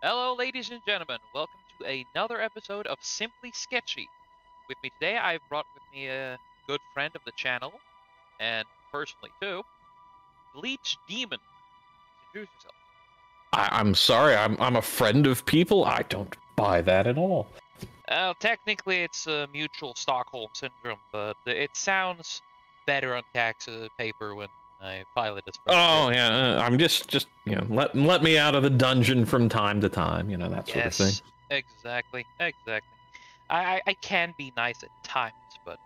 Hello, ladies and gentlemen. Welcome to another episode of Simply Sketchy. With me today, I've brought with me a good friend of the channel, and personally too, Bleach Demon. Introduce yourself. I'm sorry, I'm a friend of people. I don't buy that at all. Well, technically, it's a mutual Stockholm syndrome, but it sounds better on tax paper when I file it as friend. Oh yeah, I'm just let me out of the dungeon from time to time, that sort of thing. Yes, exactly. I can be nice at times, but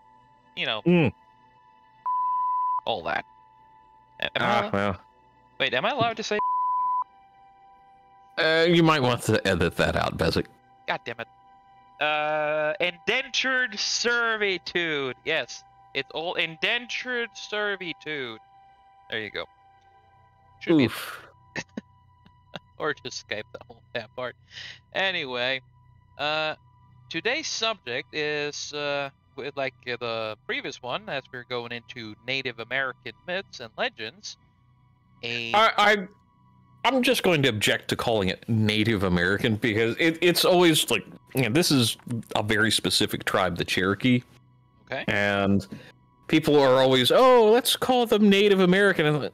all that. Well, Wait, am I allowed to say? you might want to edit that out, Bezic. God damn it. Indentured servitude. Yes, it's all indentured servitude. There you go. Should Oof. be, or just Skype the whole that part. Anyway, today's subject is like the previous one, as we're going into Native American myths and legends. I'm just going to object to calling it Native American because it's always like, this is a very specific tribe, the Cherokee. Okay. And people are always, oh, let's call them Native American.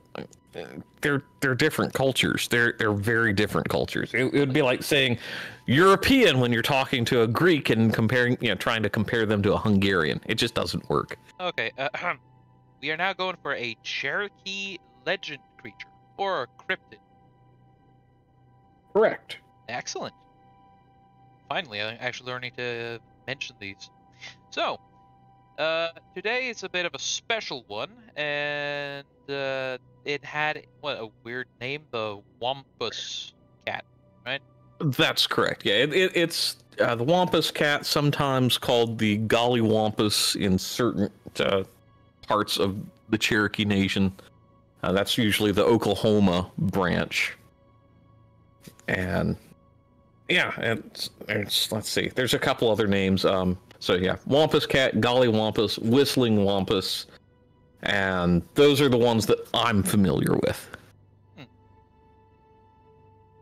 And they're different cultures. They're very different cultures. It would be like saying European when you're talking to a Greek and comparing, trying to compare them to a Hungarian. It just doesn't work. Okay. We are now going for a Cherokee legend creature or a cryptid. Correct. Excellent. Finally, I'm actually learning to mention these. So, today is a bit of a special one, and it had a weird name, the Wampus Cat, right? That's correct. Yeah, it's the Wampus Cat, sometimes called the Golly Wampus in certain parts of the Cherokee Nation. That's usually the Oklahoma branch. And yeah, it's let's see. There's a couple other names. So yeah, Wampus Cat, Golly Wampus, Whistling Wampus, and those are the ones that I'm familiar with.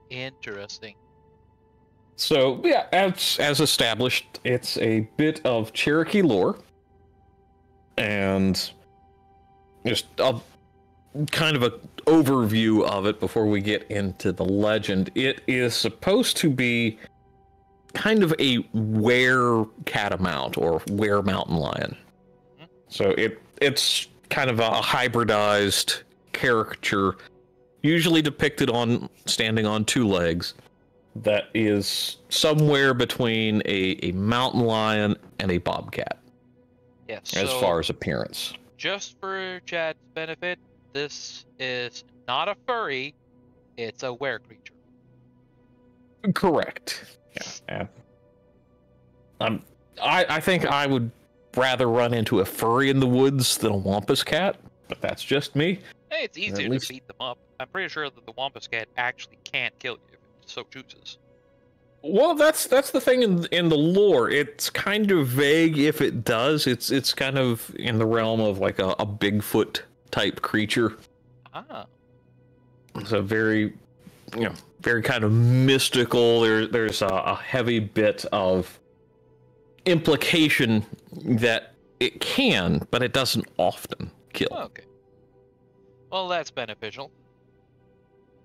Interesting. So yeah, as established, it's a bit of Cherokee lore, and just a kind of an overview of it before we get into the legend. It is supposed to be kind of a were catamount or were mountain lion. So it's kind of a hybridized caricature, usually depicted on standing on two legs, that is somewhere between a mountain lion and a bobcat. Yes. As far as appearance. Just for Chad's benefit, this is not a furry, it's a were creature. Correct. Yeah. I think I would rather run into a furry in the woods than a Wampus Cat, but that's just me. Hey, it's easier to beat them up. I'm pretty sure that the Wampus Cat actually can't kill you if it so chooses. Well, that's the thing in the lore. It's kind of vague if it does. It's kind of in the realm of like a Bigfoot type creature. Ah. It's a very, very kind of mystical. There's a heavy bit of implication that it can, but it doesn't often kill. Okay. Well, that's beneficial.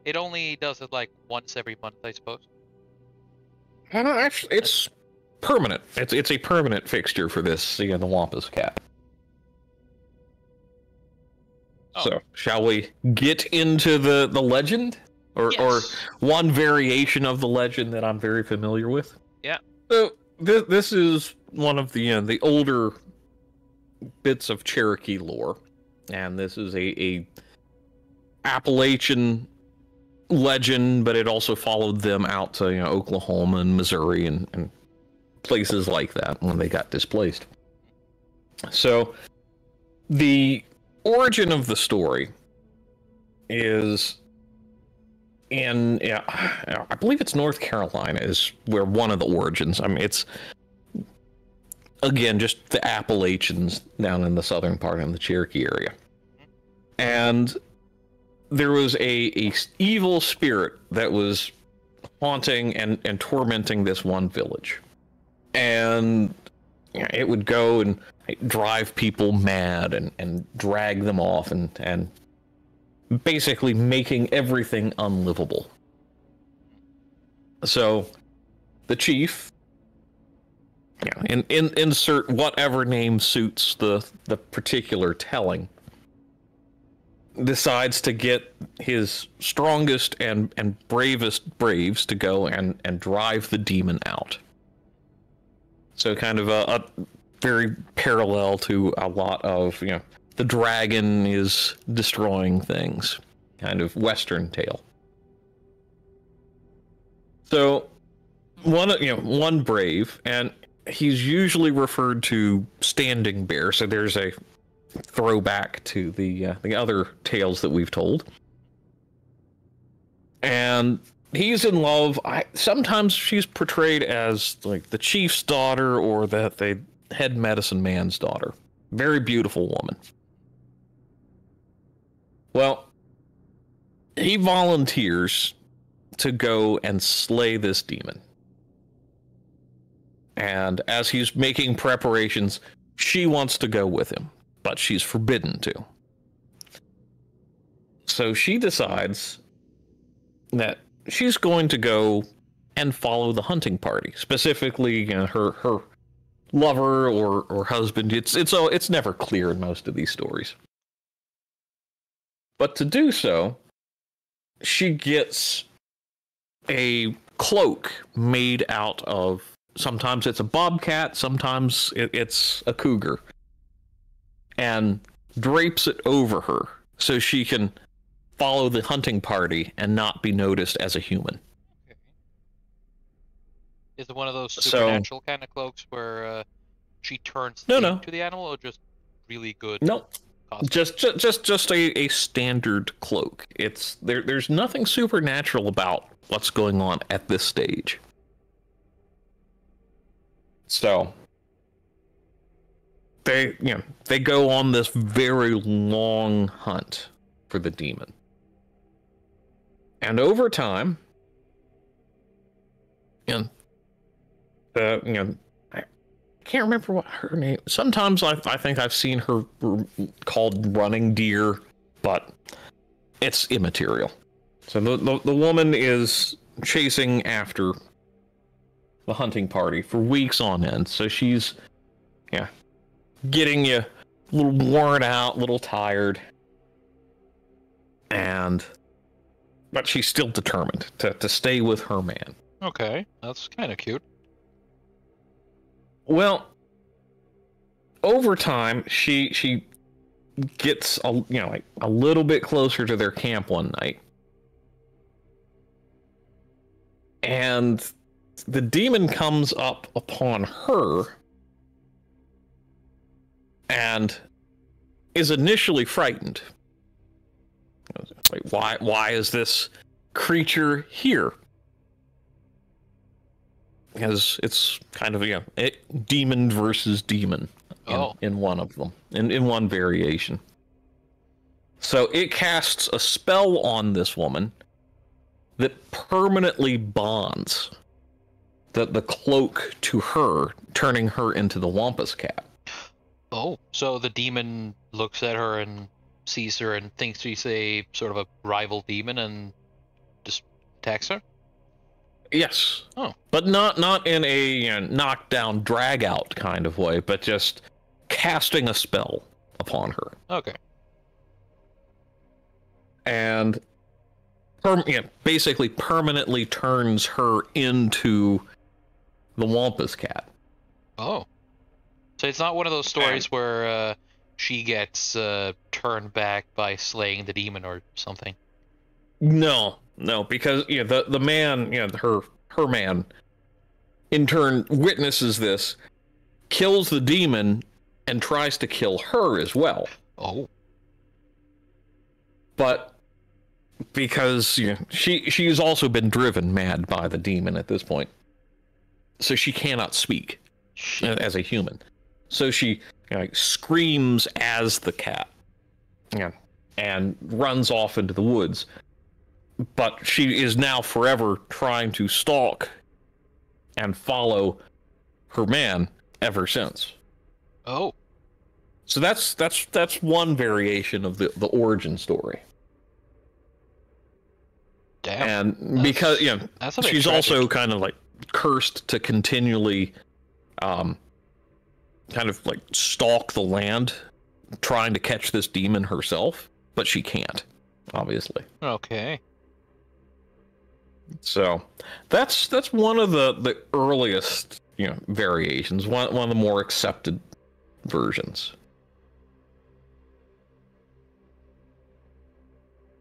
It only does it like once every month, I suppose. Actually, it's permanent. It's a permanent fixture for this, the Wampus Cat. Oh. So, shall we get into the legend? Or one variation of the legend that I'm very familiar with? Yeah. So, this is one of the older bits of Cherokee lore. And this is a Appalachian legend, but it also followed them out to Oklahoma and Missouri and places like that when they got displaced. So, the origin of the story is in, I believe it's North Carolina is where one of the origins. I mean, it's again just the Appalachians down in the southern part in the Cherokee area, and there was a evil spirit that was haunting and tormenting this one village. And it would go and drive people mad and drag them off and basically making everything unlivable. So the chief, insert whatever name suits the particular telling, decides to get his strongest and bravest braves to go and drive the demon out. So kind of a very parallel to a lot of, the dragon is destroying things, kind of Western tale. So one brave, and he's usually referred to Standing Bear, so there's a throwback to the other tales that we've told. And he's in love. Sometimes she's portrayed as like the chief's daughter or the head medicine man's daughter. Very beautiful woman. Well, he volunteers to go and slay this demon. And as he's making preparations, she wants to go with him, but she's forbidden to. So she decides that she's going to go and follow the hunting party, specifically her lover or husband. It's never clear in most of these stories. But to do so, she gets a cloak made out of, sometimes it's a bobcat, sometimes it's a cougar, and drapes it over her so she can follow the hunting party and not be noticed as a human. Okay. Is it one of those supernatural kind of cloaks where she turns into the animal, or just really good? No, just a standard cloak. There's nothing supernatural about what's going on at this stage. So they go on this very long hunt for the demon. And over time, I can't remember what her name. Sometimes I think I've seen her called Running Deer, but it's immaterial. So the woman is chasing after the hunting party for weeks on end. So she's getting you a little worn out, a little tired, but she's still determined to stay with her man. Okay, that's kind of cute. Well, over time, she gets a little bit closer to their camp one night, and the demon comes up upon her and is initially frightened. Like, why is this creature here? Because it's kind of demon versus demon in one of them, in one variation. So it casts a spell on this woman that permanently bonds the cloak to her, turning her into the Wampus Cat. Oh, so the demon looks at her and sees her and thinks she's a sort of a rival demon and just attacks her? Yes. Oh. But not in a knockdown, drag out kind of way, but just casting a spell upon her. Okay. And basically permanently turns her into the Wampus Cat. Oh. So it's not one of those stories where she gets turned back by slaying the demon or something. No, because the man, her man, in turn witnesses this, kills the demon, and tries to kill her as well. Oh. But because she's also been driven mad by the demon at this point, so she cannot speak as a human. So she screams as the cat, and runs off into the woods. but she is now forever trying to stalk and follow her man ever since. Oh. So that's one variation of the origin story. Damn. And because she's also kind of like cursed to continually kind of like stalk the land trying to catch this demon herself, but she can't, obviously. Okay. So that's one of the earliest variations, one of the more accepted versions.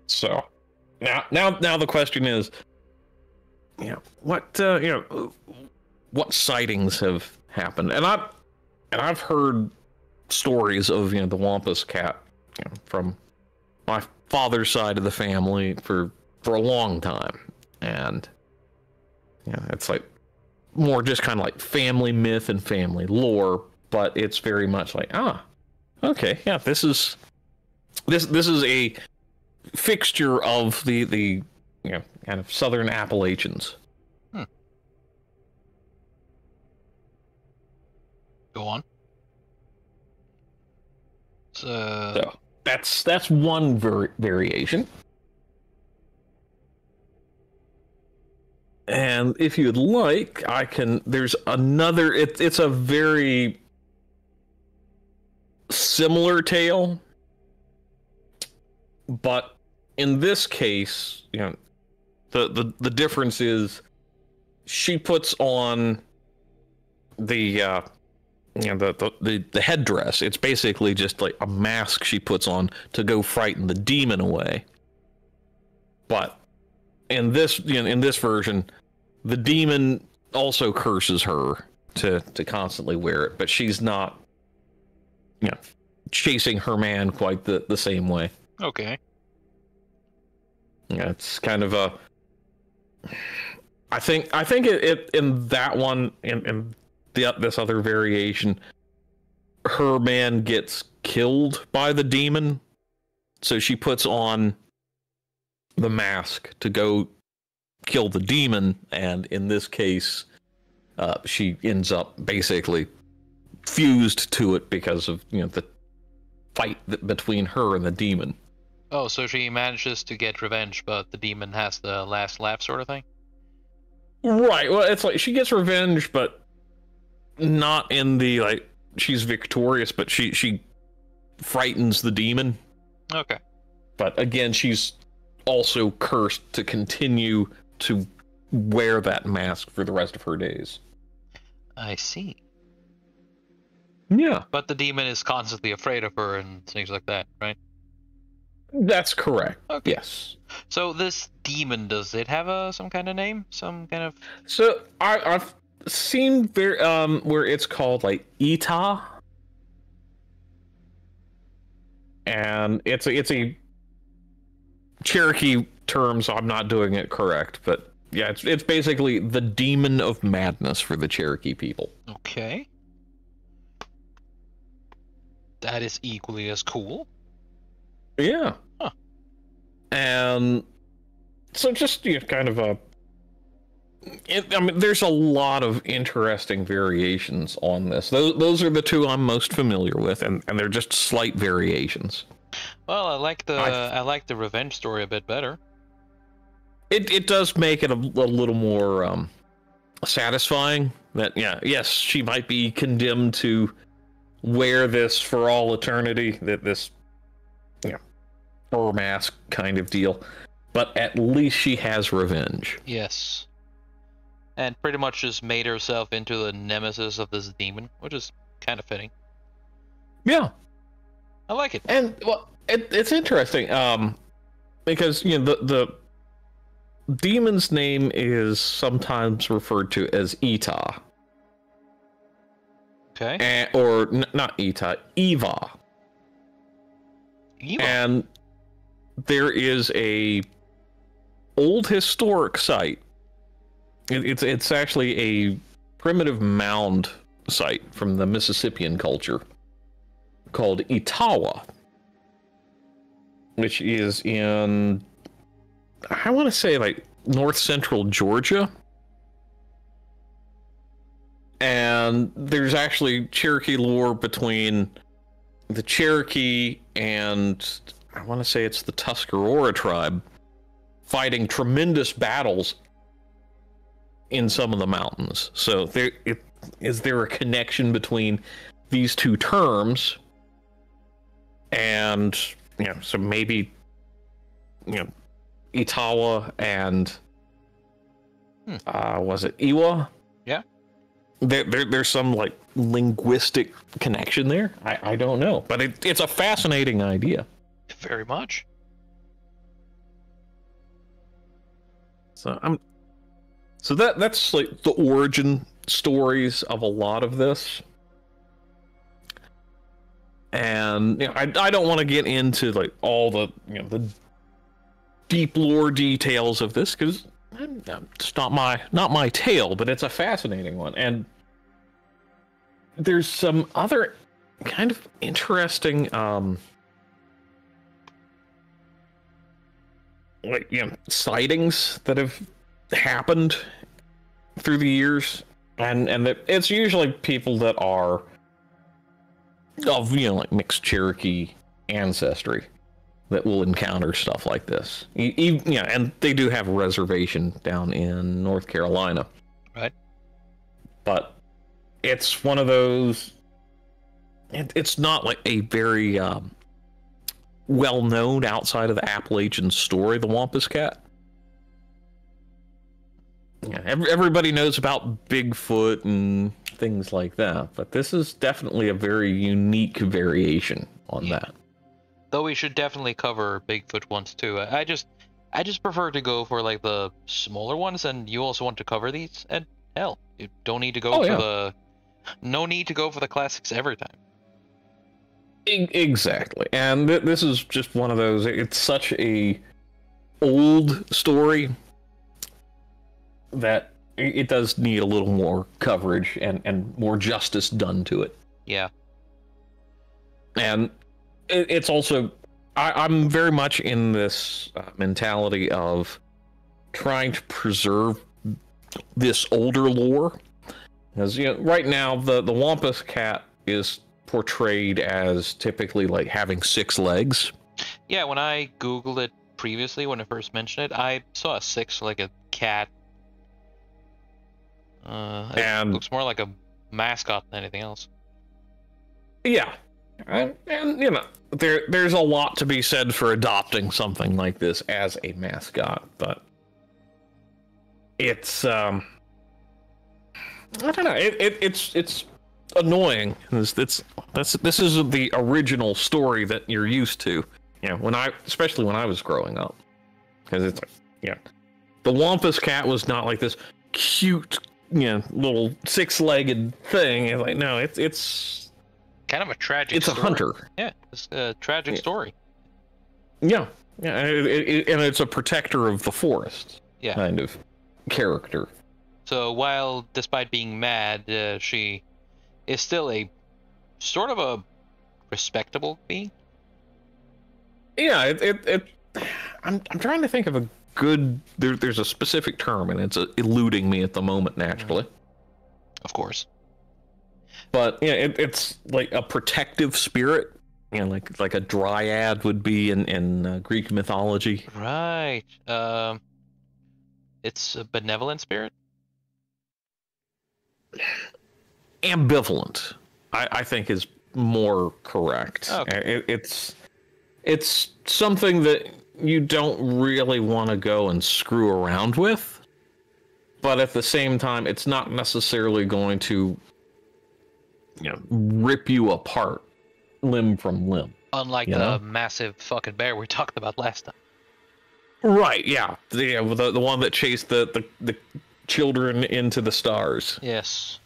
So now the question is, what sightings have happened? And I've heard stories of the Wampus Cat from my father's side of the family for a long time, and it's like more just kind of like family myth and family lore, but it's very much like okay, yeah, this is a fixture of the kind of southern Appalachians. Go on. So that's one variation. And if you'd like, there's another, it's a very similar tale, but in this case, the difference is she puts on the headdress. It's basically just like a mask she puts on to go frighten the demon away. But in this version, the demon also curses her to constantly wear it, but she's not chasing her man quite the same way. Okay. Yeah, it's kind of a. I think it in that one in this other variation, her man gets killed by the demon, so she puts on the mask to go kill the demon, and in this case, she ends up basically fused to it because of the fight between her and the demon. Oh, so she manages to get revenge, but the demon has the last laugh, sort of thing? Right. Well, it's like she gets revenge, but not in the like she's victorious, but she frightens the demon. Okay. But again, she's also cursed to continue to wear that mask for the rest of her days. I see. Yeah. But the demon is constantly afraid of her and things like that, right? That's correct. Okay. Yes. So this demon, does it have some kind of name? Some kind of... So I've seen where it's called like Ita, and it's a Cherokee term, so I'm not doing it correct, but yeah, it's basically the demon of madness for the Cherokee people. Okay. That is equally as cool. Yeah. Huh. And so just kind of I mean, there's a lot of interesting variations on this. Those are the two I'm most familiar with, and they're just slight variations. Well, I like the revenge story a bit better. It does make it a little more satisfying. That yes, she might be condemned to wear this for all eternity. That this fur mask kind of deal, but at least she has revenge. Yes. And pretty much just made herself into the nemesis of this demon, which is kind of fitting. Yeah. I like it. And well, it's interesting, because the demon's name is sometimes referred to as Ita. Okay. Or not Ita, Eva. Eva. And there is a old historic site. It's actually a primitive mound site from the Mississippian culture called Itawa, which is in I want to say like north central Georgia. And there's actually Cherokee lore between the Cherokee and I want to say it's the Tuscarora tribe fighting tremendous battles in some of the mountains. So is there a connection between these two terms? And so maybe Itawa and was it Iwa? Yeah. There's some like linguistic connection there. I don't know, but it's a fascinating idea. Very much. So that's like the origin stories of a lot of this. And I don't want to get into like all the the deep lore details of this because it's not my tale, but it's a fascinating one. And there's some other kind of interesting sightings that have happened through the years, and it's usually people that are of like mixed Cherokee ancestry that will encounter stuff like this. And they do have a reservation down in North Carolina, right? But it's one of those. It's not like a very well known outside of the Appalachian story, the Wampus Cat. Yeah, everybody knows about Bigfoot and things like that, but this is definitely a very unique variation on that. Though we should definitely cover Bigfoot ones too. I just prefer to go for like the smaller ones, and you also want to cover these. And hell, you don't need to go no need to go for the classics every time. Exactly, and this is just one of those. It's such a old story that it does need a little more coverage and more justice done to it. Yeah. And it's also, I'm very much in this mentality of trying to preserve this older lore. Because, right now, the Wampus Cat is portrayed as typically like having 6 legs. Yeah, when I Googled it previously, when I first mentioned it, I saw a 6-legged cat. It looks more like a mascot than anything else. Yeah, and there's a lot to be said for adopting something like this as a mascot, but it's I don't know, it's annoying. This isn't the original story that you're used to. Especially when I was growing up, because it's like the Wampus Cat was not like this cute little 6-legged thing. It's like, no, it's kind of a tragic it's story. A hunter. Yeah, it's a tragic story. Yeah, and it's a protector of the forest kind of character. So while despite being mad, she is still a sort of a respectable being. Yeah, I'm trying to think of a good. There's a specific term, and it's eluding me at the moment. Naturally, of course. But it's like a protective spirit, like a dryad would be in Greek mythology. Right. It's a benevolent spirit. Ambivalent, I think, is more correct. Okay. It's something that you don't really want to go and screw around with, but at the same time, it's not necessarily going to rip you apart limb from limb. Unlike the massive fucking bear we talked about last time. Right, yeah. The one that chased the children into the stars. Yes.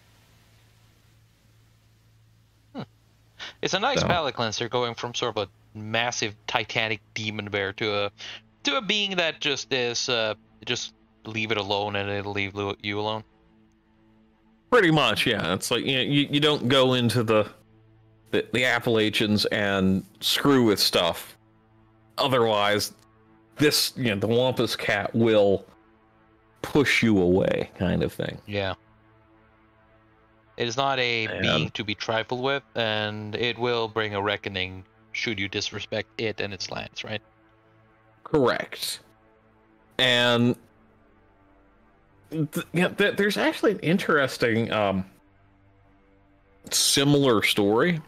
It's a nice palate cleanser going from sort of a massive titanic demon bear to a being that just is just leave it alone and it'll leave you alone. Pretty much, yeah. It's like you don't go into the Appalachians and screw with stuff. Otherwise, this, the Wampus Cat will push you away, kind of thing. Yeah. It is not a being to be trifled with, and it will bring a reckoning should you disrespect it and its lands, right? Correct. And there's actually an interesting similar story.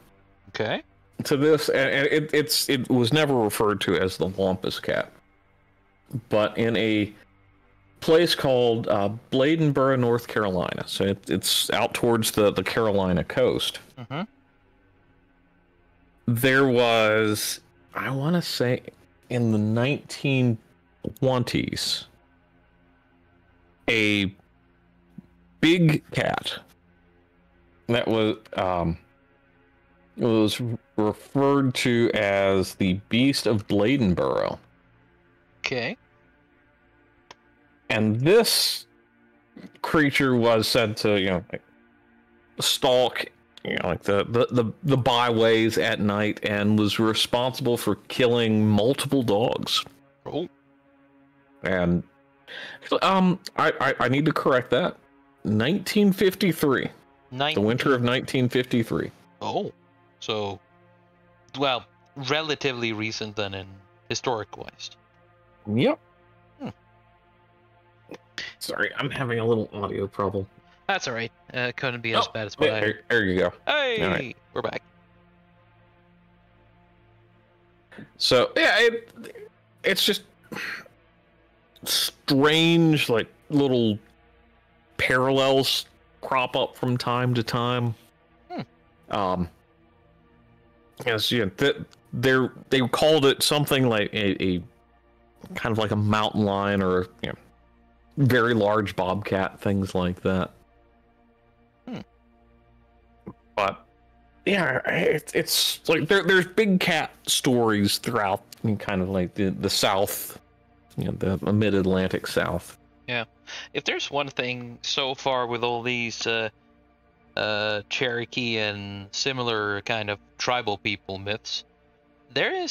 Okay. To this, and it was never referred to as the Wampus Cat, but in a place called Bladenboro, North Carolina. So it's out towards the Carolina coast. Mm-hmm. There was, I want to say, in the 1920s, a big cat that was referred to as the Beast of Bladenboro. Okay. And this creature was said to, stalk, like the byways at night, and was responsible for killing multiple dogs. Oh. And I need to correct that. 1953. The winter of 1953. Oh. So, well, relatively recent then in historic-wise. Yep. Sorry, I'm having a little audio problem. That's all right. Couldn't be as bad as what I heard. There you go. Hey, right. We're back. So yeah, it's just strange, like little parallels crop up from time to time. Yes, they called it something like a kind of like a mountain lion or very large bobcat, things like that. But yeah, it's like there's big cat stories throughout kind of like the South, the mid-Atlantic South. Yeah, if there's one thing so far with all these Cherokee and similar kind of tribal people myths, they're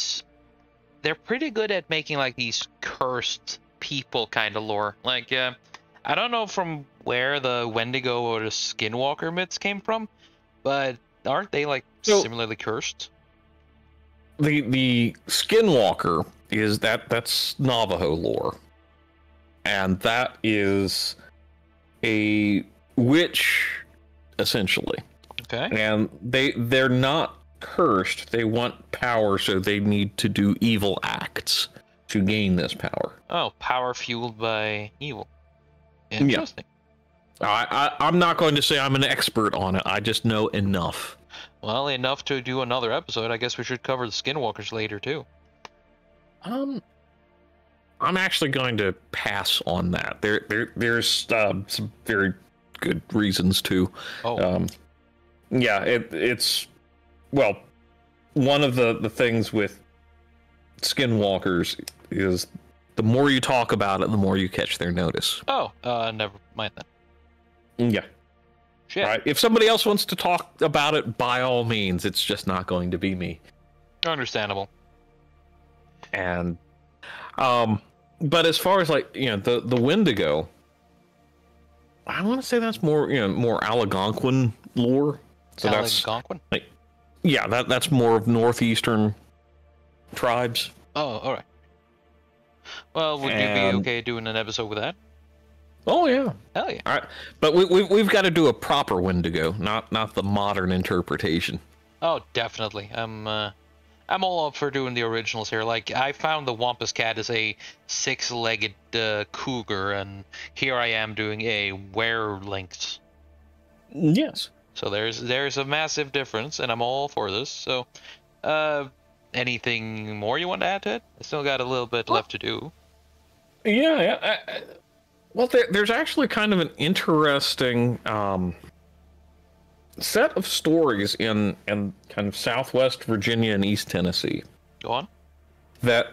pretty good at making like these cursed people kind of lore. Like, I don't know from where the Wendigo or the Skinwalker myths came from, but aren't they like similarly cursed? The Skinwalker is that's Navajo lore, and that is a witch essentially. Okay. And they're not cursed. They want power, so they need to do evil acts to gain this power. Oh, power fueled by evil. Interesting. Yeah. I'm not going to say I'm an expert on it. I just know enough. Well, enough to do another episode. I guess we should cover the Skinwalkers later too. I'm actually going to pass on that. There's some very good reasons to. Oh. Yeah, it's well, one of the things with Skinwalkers is the more you talk about it, the more you catch their notice. Oh, never mind then. Yeah. Shit. Right. If somebody else wants to talk about it, by all means, it's just not going to be me. Understandable. And, but as far as like the Wendigo, I want to say that's more more Algonquin lore. So Algonquin? That's like, yeah, that's more of northeastern tribes. Oh, all right. Well, would you be okay doing an episode with that? Oh yeah. Hell yeah. All right, but we've got to do a proper Wendigo, not the modern interpretation. Oh, definitely. I'm all up for doing the originals here. Like, I found the Wampus Cat as a six-legged cougar, and here I am doing a were-lynx. Yes. So there's a massive difference, and I'm all for this. So, anything more you want to add to it? I still got a little bit left to do. Yeah. Well, there's actually kind of an interesting set of stories in kind of Southwest Virginia and East Tennessee. Go on. That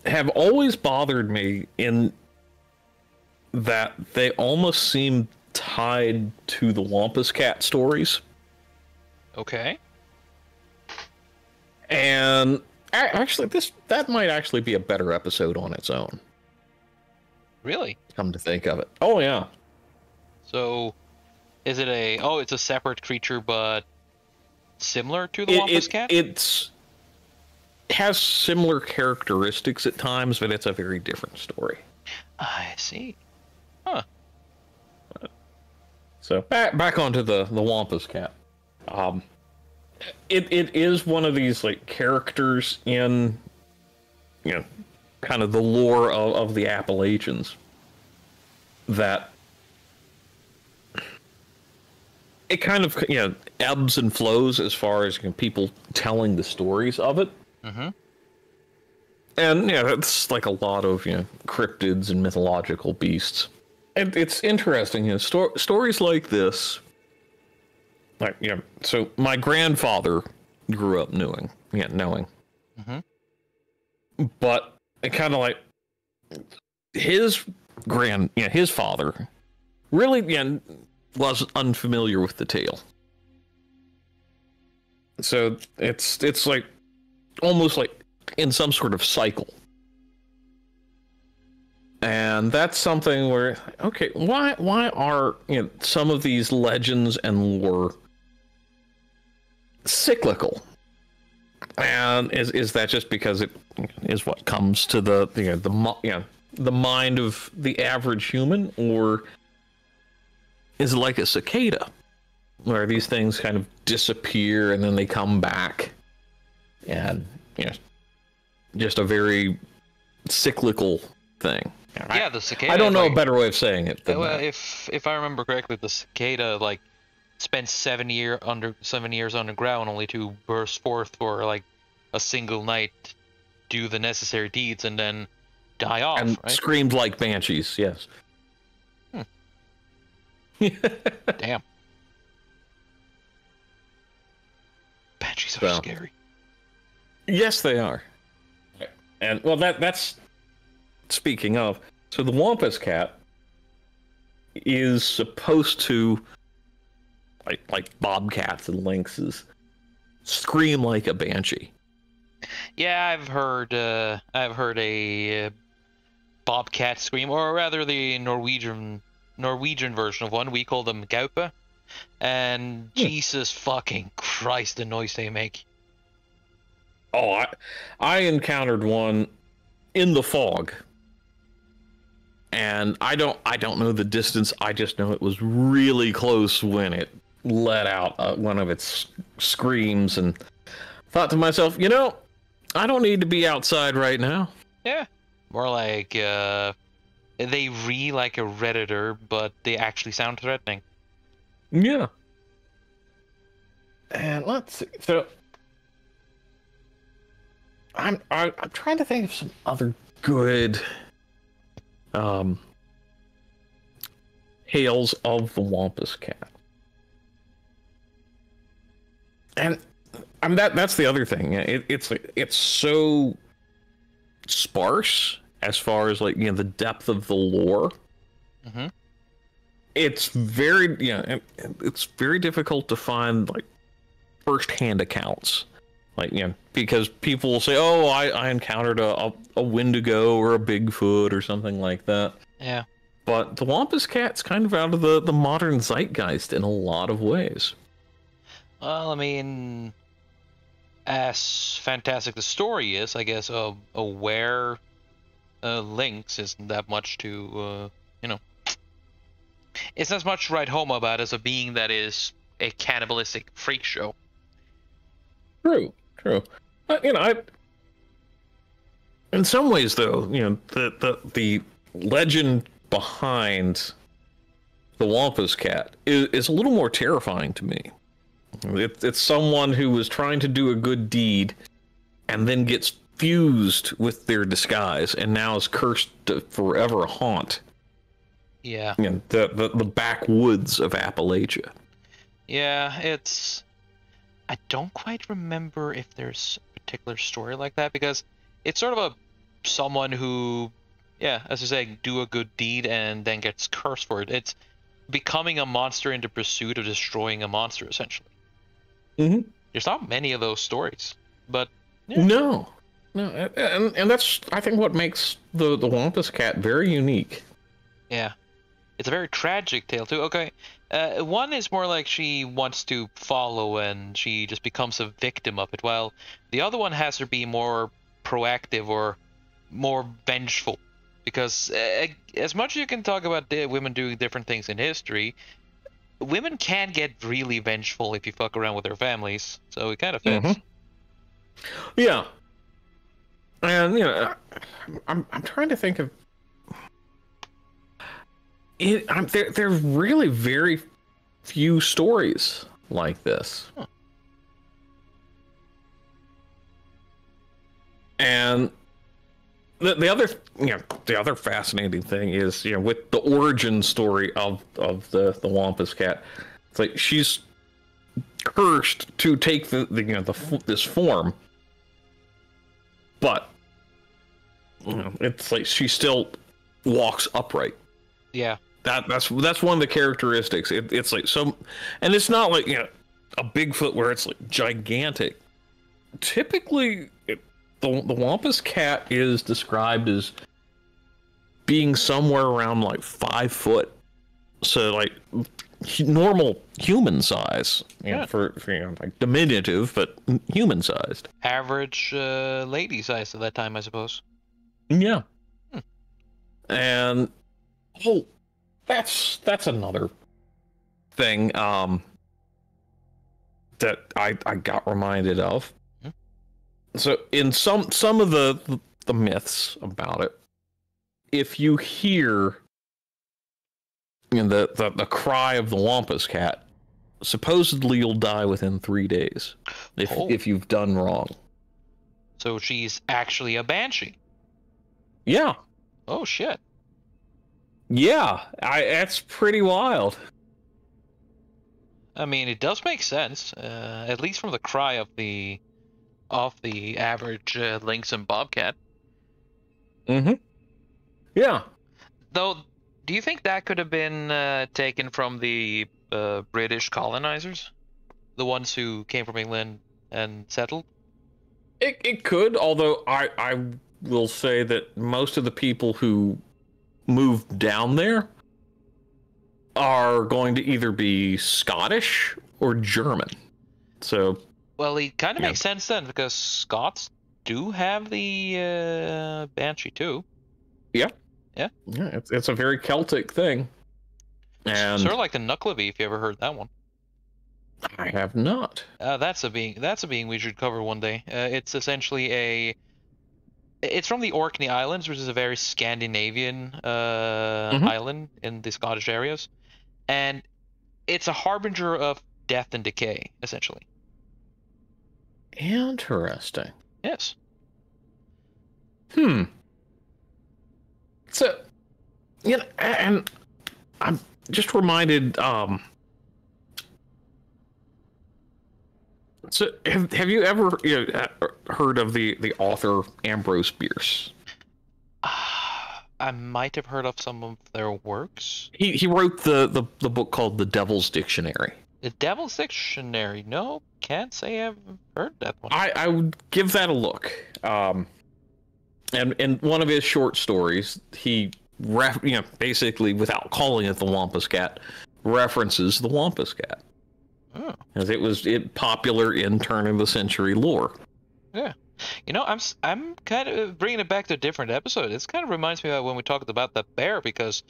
have always bothered me in that they almost seem tied to the Wampus Cat stories. Okay. And Actually, that might actually be a better episode on its own. Really? Come to think of it. Oh yeah. So, is it it's a separate creature, but similar to the Wampus Cat? It has similar characteristics at times, but it's a very different story. I see. Huh. So back onto the Wampus Cat. It is one of these like characters in, kind of the lore of the Appalachians that it kind of ebbs and flows as far as people telling the stories of it. Mm-hmm. And it's like a lot of cryptids and mythological beasts. And it's interesting, stories like this. Like so my grandfather grew up knowing. Mm-hmm. But it kind of like his his father really was unfamiliar with the tale. So it's like almost like in some sort of cycle. And that's something where, okay, why are some of these legends and lore cyclical? And is that just because it is what comes to the mind of the average human, or is it like a cicada, where these things kind of disappear and then they come back, and just a very cyclical thing? Yeah, the cicada. I don't know a better way of saying it. Than that. If I remember correctly, the cicada spent 7 years underground only to burst forth for like a single night, do the necessary deeds, and then die off. And right? Screamed like banshees. Yes. Damn. Banshees are scary. Yes, they are. And well, that's speaking of. So the Wampus Cat is supposed to, like bobcats and lynxes, scream like a banshee. Yeah, I've heard a bobcat scream, or rather the Norwegian version of one. We call them gaupe, and Jesus fucking Christ, the noise they make. Oh, I encountered one in the fog, and I don't know the distance. I just know it was really close when it let out one of its screams, and thought to myself, I don't need to be outside right now. Yeah, more like they read like a redditor, but they actually sound threatening. Yeah. And let's see. So I'm trying to think of some other good tales of the Wampus Cat. And that's the other thing. It's so sparse as far as like the depth of the lore. Mm-hmm. It's very it's very difficult to find like first-hand accounts, like because people will say, "Oh, I encountered a Wendigo or a Bigfoot or something like that." Yeah. But the Wampus Cat's kind of out of the modern zeitgeist in a lot of ways. Well, I mean, as fantastic the story is, I guess a were lynx isn't that much to it's not as much to write home about as a being that is a cannibalistic freak show. True. In some ways, though, the legend behind the Wampus Cat is a little more terrifying to me. It's someone who was trying to do a good deed and then gets fused with their disguise and now is cursed to forever haunt. Yeah. The backwoods of Appalachia. Yeah, I don't quite remember if there's a particular story like that, because it's sort of someone who, as you say, do a good deed and then gets cursed for it. It's becoming a monster in the pursuit of destroying a monster, essentially. Mm-hmm. There's not many of those stories, but No. No, and that's, I think, what makes the Wampus Cat very unique. Yeah. It's a very tragic tale, too. Okay. One is more like she wants to follow and she just becomes a victim of it, while the other one has her be more proactive or more vengeful. Because as much as you can talk about women doing different things in history, women can get really vengeful if you fuck around with their families. So it kind of fits. Mm-hmm. Yeah. And, I'm trying to think of... There's really very few stories like this. Huh. And the other fascinating thing is, with the origin story of the Wampus Cat, it's like she's cursed to take this form, but it's like she still walks upright. Yeah. That's one of the characteristics. It's like and it's not like a Bigfoot where it's like gigantic. Typically, the Wampus Cat is described as being somewhere around like 5 foot, so like normal human size. For like diminutive but human sized. Average lady size at that time, I suppose. Yeah. And that's another thing that I got reminded of. So in some of the myths about it, if you hear the cry of the Wampus Cat, supposedly you'll die within 3 days if you've done wrong. So she's actually a banshee. Yeah. Oh shit. Yeah, that's pretty wild. I mean, it does make sense, at least from the cry of the average lynx and bobcat. Mm-hmm. Yeah. Though, do you think that could have been taken from the British colonizers, the ones who came from England and settled? It could, although I will say that most of the people who moved down there are going to either be Scottish or German. So, well, it kind of makes sense then, because Scots do have the banshee too. Yeah. Yeah. Yeah, it's a very Celtic thing. And sort of like the Nuckleby, if you ever heard that one. I have not. That's a being we should cover one day. It's essentially it's from the Orkney Islands, which is a very Scandinavian island in the Scottish areas, and it's a harbinger of death and decay, essentially. Interesting. Yes. So, and I'm just reminded. So, have you ever heard of the author Ambrose Bierce? I might have heard of some of their works. He wrote the book called The Devil's Dictionary. The Devil's Dictionary? No, can't say I've heard that one. I would give that a look. And in one of his short stories, he basically, without calling it the Wampus Cat, references the Wampus Cat. Oh. As it was popular in turn of the century lore. Yeah. I'm kind of bringing it back to a different episode. This kind of reminds me of when we talked about the bear, because,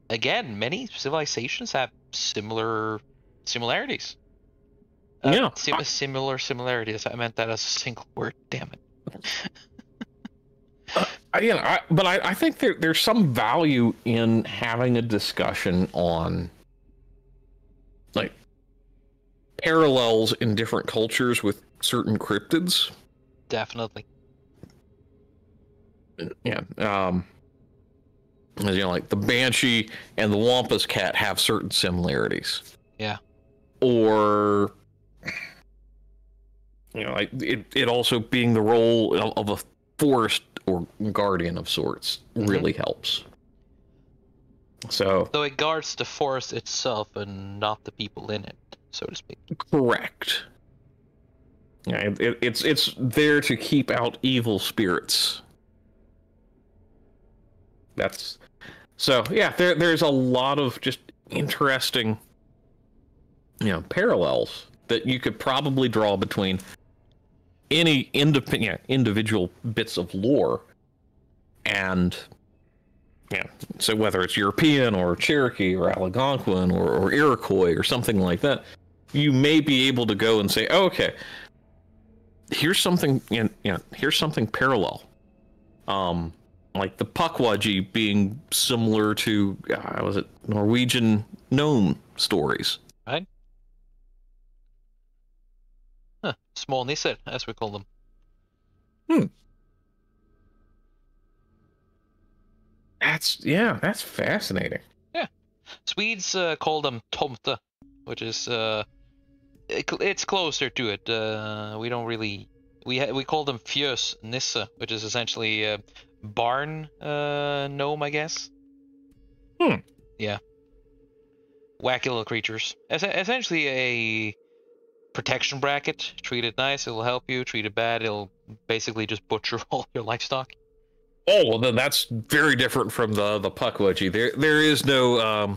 again, many civilizations have similarities. Yeah. Similarities. I meant that as a single word. Damn it. But I think there's some value in having a discussion on, like, parallels in different cultures with certain cryptids. Definitely. Yeah. Like the Banshee and the Wampus Cat have certain similarities. Yeah. Or, like it also being the role of a forest or guardian of sorts really helps. So it guards the forest itself and not the people in it, so to speak. Correct. Yeah, it's there to keep out evil spirits. That's so yeah. There's a lot of just interesting, parallels that you could probably draw between any individual bits of lore, and so whether it's European or Cherokee or Algonquin or Iroquois or something like that, you may be able to go and say, oh, okay, here's something here's something parallel. Like the Pukwudgie being similar to was it Norwegian gnome stories? Right? Huh. Small nisser, as we call them. That's fascinating. Yeah. Swedes call them tomte, which is it's closer to it. We don't really we call them fjös nisse, which is essentially a barn gnome, I guess. Yeah. Wacky little creatures. Essentially a protection bracket. Treat it nice, it'll help you. Treat it bad, it'll basically just butcher all your livestock. Oh, well, then that's very different from the Pukwudgie. There is no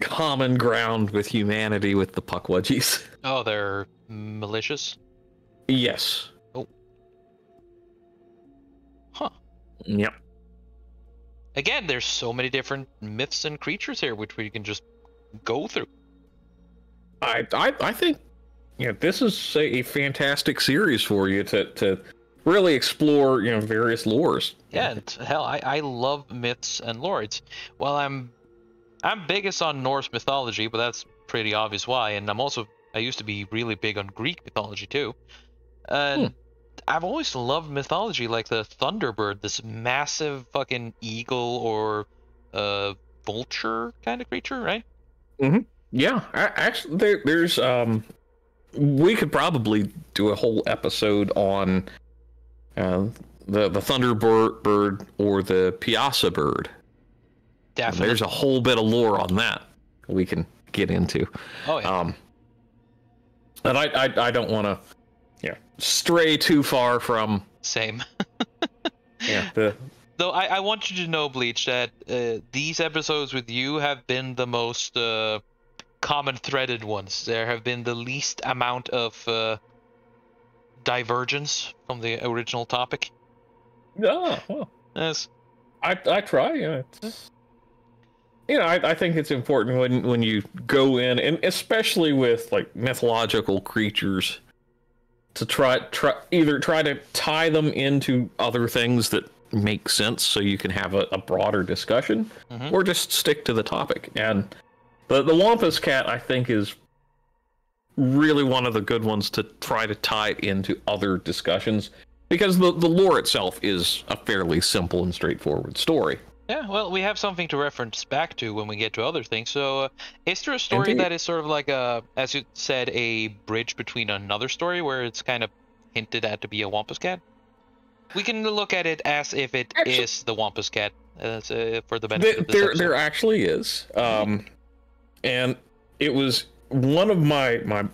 common ground with humanity with the Pukwudgies. Oh, they're malicious? Yes. Oh. Huh. Yep. Again, there's so many different myths and creatures here which we can just go through. I think this is a fantastic series for you to really explore various lores. Yeah, and hell, I love myths and lore. Well, I'm biggest on Norse mythology, but that's pretty obvious why. And I used to be really big on Greek mythology too. And I've always loved mythology, like the Thunderbird, this massive fucking eagle or vulture kind of creature, right? Mm-hmm. Yeah, actually, there's we could probably do a whole episode on the Thunderbird or the Piasa bird. Definitely. There's a whole bit of lore on that we can get into. Oh yeah. And I don't want to stray too far from Same. Though I want you to know, Bleach, that these episodes with you have been the most common threaded ones. There have been the least amount of divergence from the original topic. Oh, well. Yes. I try. I think it's important when you go in, and especially with like mythological creatures, to try to tie them into other things that make sense, so you can have a broader discussion, or just stick to the topic. And the Wampus Cat, I think, is really one of the good ones to try to tie it into other discussions, because the lore itself is a fairly simple and straightforward story. Yeah, well, we have something to reference back to when we get to other things. So, is there a story that is sort of like as you said, a bridge between another story where it's kind of hinted at to be a Wampus Cat? We can look at it as if it is the Wampus Cat, for the benefit of this episode. There actually is, and it was one of my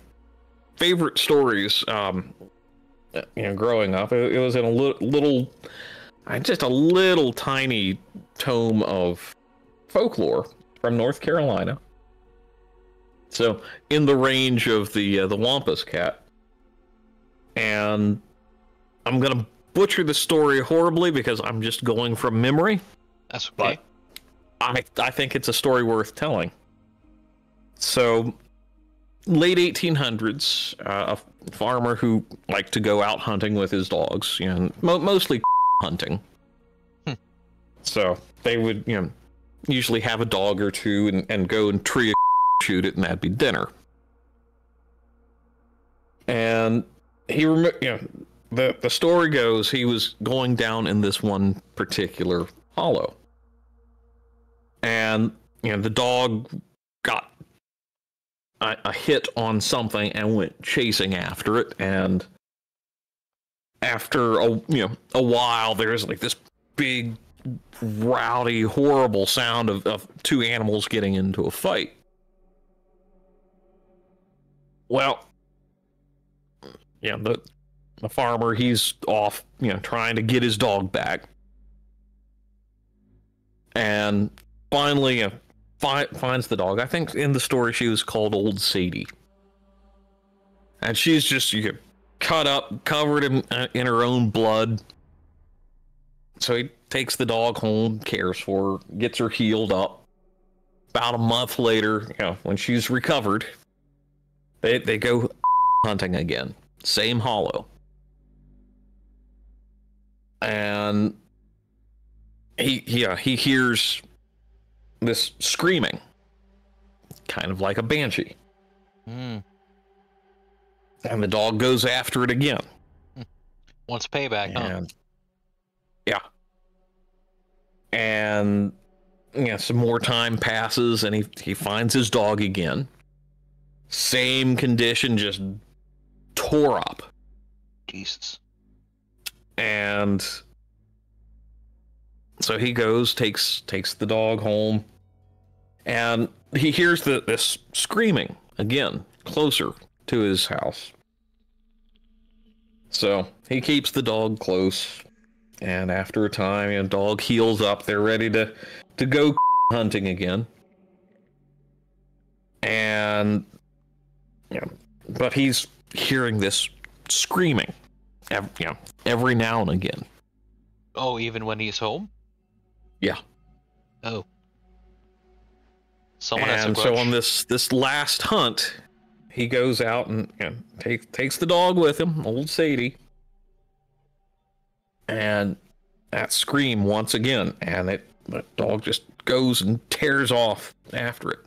favorite stories. Growing up, it was in a little tiny tome of folklore from North Carolina. So in the range of the Wampus Cat, and I'm gonna butcher the story horribly because I'm just going from memory. That's okay. But I think it's a story worth telling. So, late 1800s, a farmer who liked to go out hunting with his dogs, mostly hunting. So they would, usually have a dog or two and go and tree a shoot it, and that'd be dinner. And he, the story goes, he was going down in this one particular hollow, and the dog got a hit on something and went chasing after it, and after a while, there's like this big, rowdy, horrible sound of two animals getting into a fight. Well, Yeah, the farmer, he's off, trying to get his dog back. And finally finds the dog. I think in the story she was called Old Sadie. And she's just cut up, covered in her own blood. So he takes the dog home, cares for her, gets her healed up. About a month later, when she's recovered, they go hunting again. Same hollow. And he hears this screaming, kind of like a banshee. Mm. And the dog goes after it again. Wants payback, huh? Yeah. And some more time passes, and he finds his dog again. Same condition, just tore up. Jesus. And so he goes, takes the dog home, and he hears this screaming again, closer to his house. So he keeps the dog close, and after a time, dog heals up. They're ready to go hunting again. And but he's hearing this screaming, every now and again. Oh, even when he's home? Yeah. Oh. Someone has a And grudge. so on this last hunt, he goes out and takes the dog with him, Old Sadie. And that scream once again, and the dog just goes and tears off after it.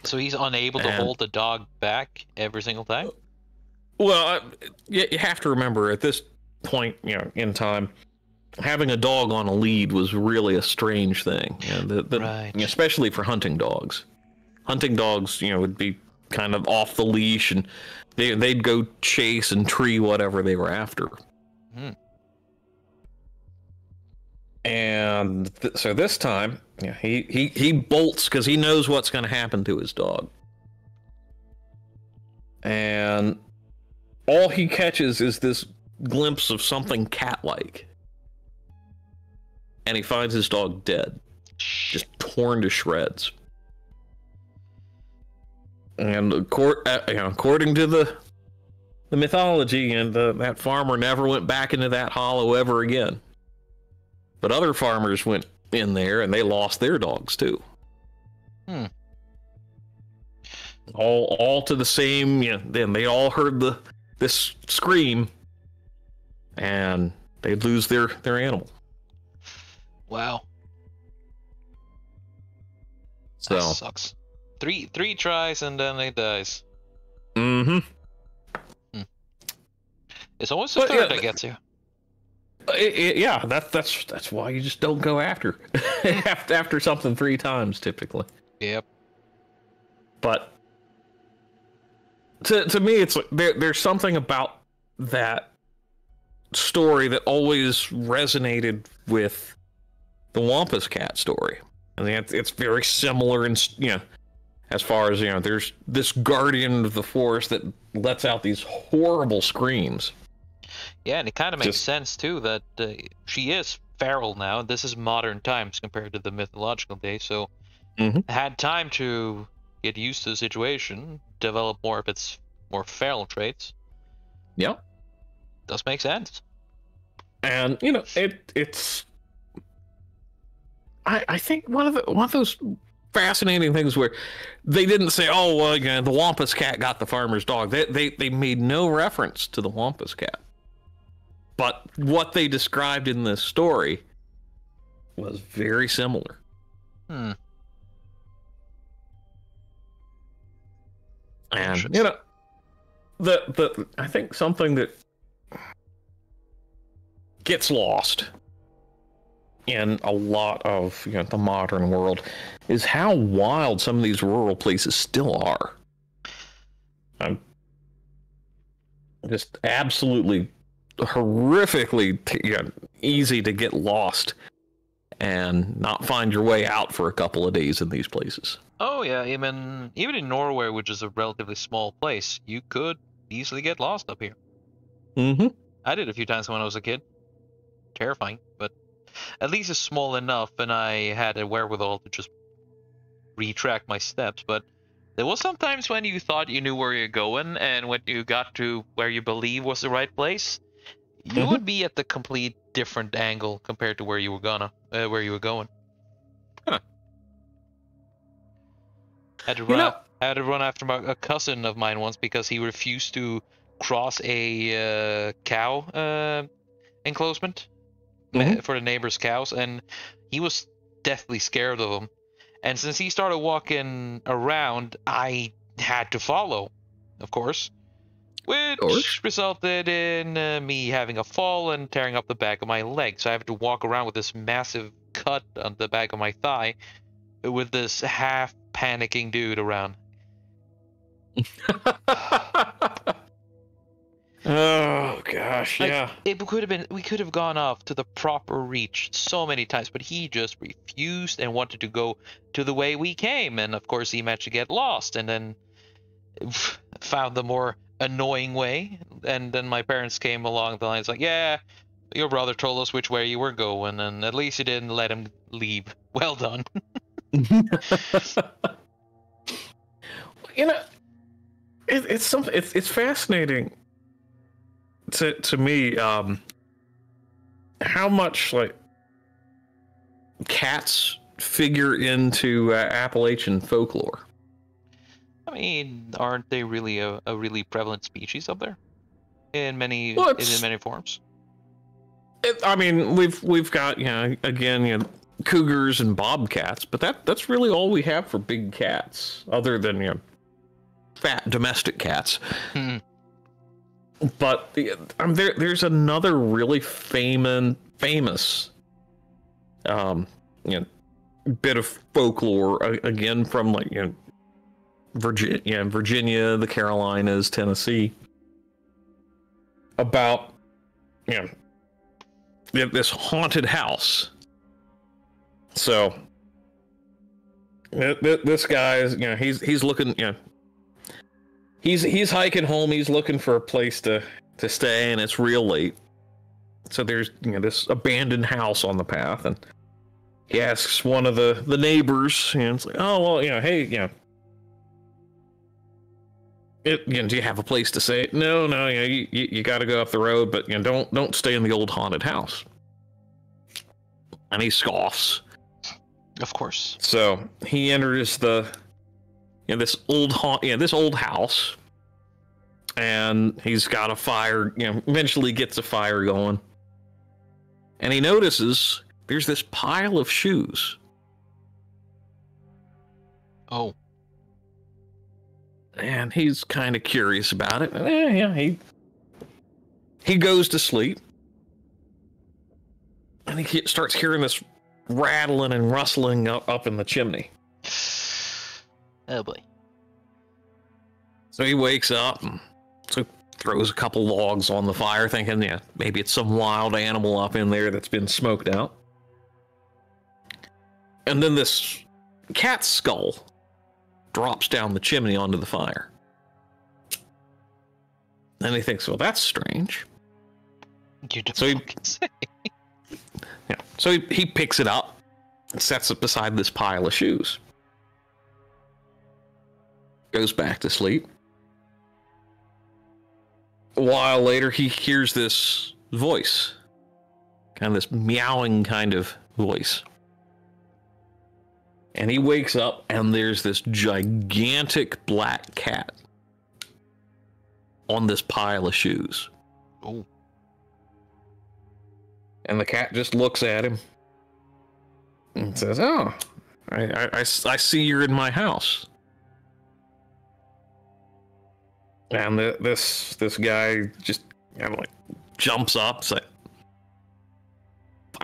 So he's unable to hold the dog back every single time? Well, you have to remember at this point, in time, having a dog on a lead was really a strange thing. Right. Especially for hunting dogs. Hunting dogs, would be kind of off the leash, and they'd go chase and tree whatever they were after. Hmm. And so this time, he bolts because he knows what's going to happen to his dog. And all he catches is this glimpse of something cat-like. And he finds his dog dead, just torn to shreds. And according to the mythology, that farmer never went back into that hollow ever again. But other farmers went in there and they lost their dogs too. Hmm. All to the same. Then they all heard this scream, and they'd lose their animal. Wow. So that sucks. Three tries and then it dies. Mm-hmm. It's always the third that gets you. That's why you just don't go after after something 3 times typically. Yep. But to me, it's like there's something about that story that always resonated with the Wampus Cat story. I mean, it's very similar, in as far as there's this guardian of the forest that lets out these horrible screams. Yeah, and it kind of makes sense too that she is feral now. This is modern times compared to the mythological days, so had time to get used to the situation, develop more of its more feral traits. Yep, does make sense. And it's. I think one of those fascinating things where they didn't say, "Oh, well, the Wampus Cat got the farmer's dog." They made no reference to the Wampus Cat. But what they described in this story was very similar. Hmm. And I think something that gets lost in a lot of the modern world is how wild some of these rural places still are. Just absolutely horrifically easy to get lost and not find your way out for a couple of days in these places. Oh yeah, even in Norway, which is a relatively small place, you could easily get lost up here. Mm-hmm. I did a few times when I was a kid. Terrifying, but at least it's small enough, and I had a wherewithal to just retrack my steps. But there was sometimes when you thought you knew where you're going, and when you got to where you believe was the right place, you would be at the complete different angle compared to where you were going. Huh. Had to run after a cousin of mine once because he refused to cross a cow enclosement for the neighbor's cows, and he was deathly scared of them. And since he started walking around, I had to follow, of course, which resulted in me having a fall and tearing up the back of my leg. So I have to walk around with this massive cut on the back of my thigh with this half panicking dude around. Oh gosh, yeah. We could have gone off to the proper reach so many times, but he just refused and wanted to go to the way we came, and of course he managed to get lost and then found the more annoying way, and then my parents came along the lines like, yeah, your brother told us which way you were going, and at least you didn't let him leave. Well done. You know, it's something. It's fascinating to me how much like cats figure into Appalachian folklore. I mean, aren't they really a really prevalent species up there in many forms? I mean, we've got again cougars and bobcats, but that's really all we have for big cats, other than fat domestic cats. But there's another really famous bit of folklore again from like Virginia, the Carolinas, Tennessee, about this haunted house. So this guy is he's looking he's hiking home. He's looking for a place to stay, and it's real late. So there's this abandoned house on the path, and he asks one of the neighbors, and it's like, oh well, hey, do you have a place to stay? No, you got to go up the road, but don't stay in the old haunted house. And he scoffs. Of course. So he enters this old house, and he's got a fire. Eventually gets a fire going, and he notices there's this pile of shoes. Oh. And he's kind of curious about it. He goes to sleep, and he starts hearing this rattling and rustling up in the chimney. Oh boy. So he wakes up and throws a couple logs on the fire, thinking, maybe it's some wild animal up in there that's been smoked out. And then this cat's skull drops down the chimney onto the fire. And he thinks, well, that's strange. So he picks it up and sets it beside this pile of shoes. Goes back to sleep. A while later, he hears this voice. Kind of this meowing kind of voice. And he wakes up, and there's this gigantic black cat on this pile of shoes. Oh. And the cat just looks at him and says, oh, I see you're in my house. And this guy just jumps up, say,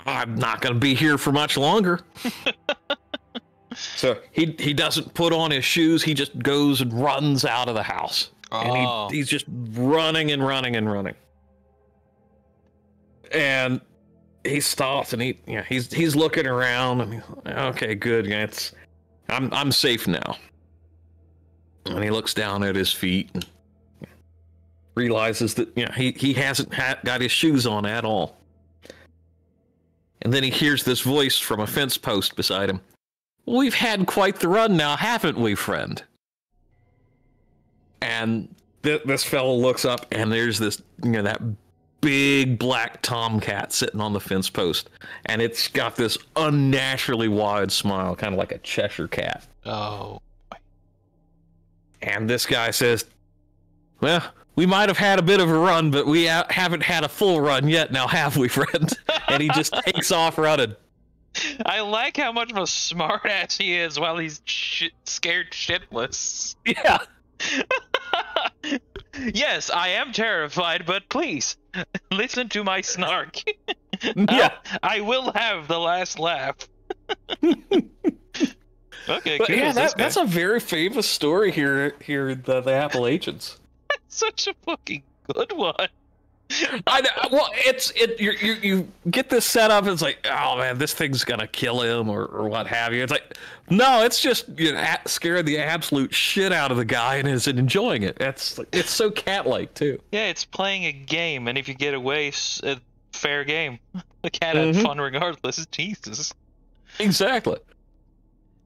I'm not going to be here for much longer. So he doesn't put on his shoes. He just goes and runs out of the house. Oh. And he's just running and running and running. And he stops and he's looking around and okay, good. I'm safe now. And he looks down at his feet. And realizes that he hasn't got his shoes on at all. And then he hears this voice from a fence post beside him. We've had quite the run now, haven't we, friend? And this fellow looks up, and there's this, that big black tomcat sitting on the fence post. And it's got this unnaturally wide smile, kind of like a Cheshire cat. Oh. And this guy says, well, we might have had a bit of a run, but we haven't had a full run yet now, have we, friend? And he just takes off running. I like how much of a smartass he is while he's scared shitless. Yeah. Yes, I am terrified, but please, listen to my snark. Yeah. I will have the last laugh. Okay, but yeah, that's a very famous story here in the Appalachians. Such a fucking good one. I know. Well, you get this set up. It's like, oh man, this thing's gonna kill him or what have you. It's like, no, it's just scaring the absolute shit out of the guy and is enjoying it. It's so cat-like too. Yeah, it's playing a game, and if you get away, fair game. The cat had fun regardless. Jesus. Exactly.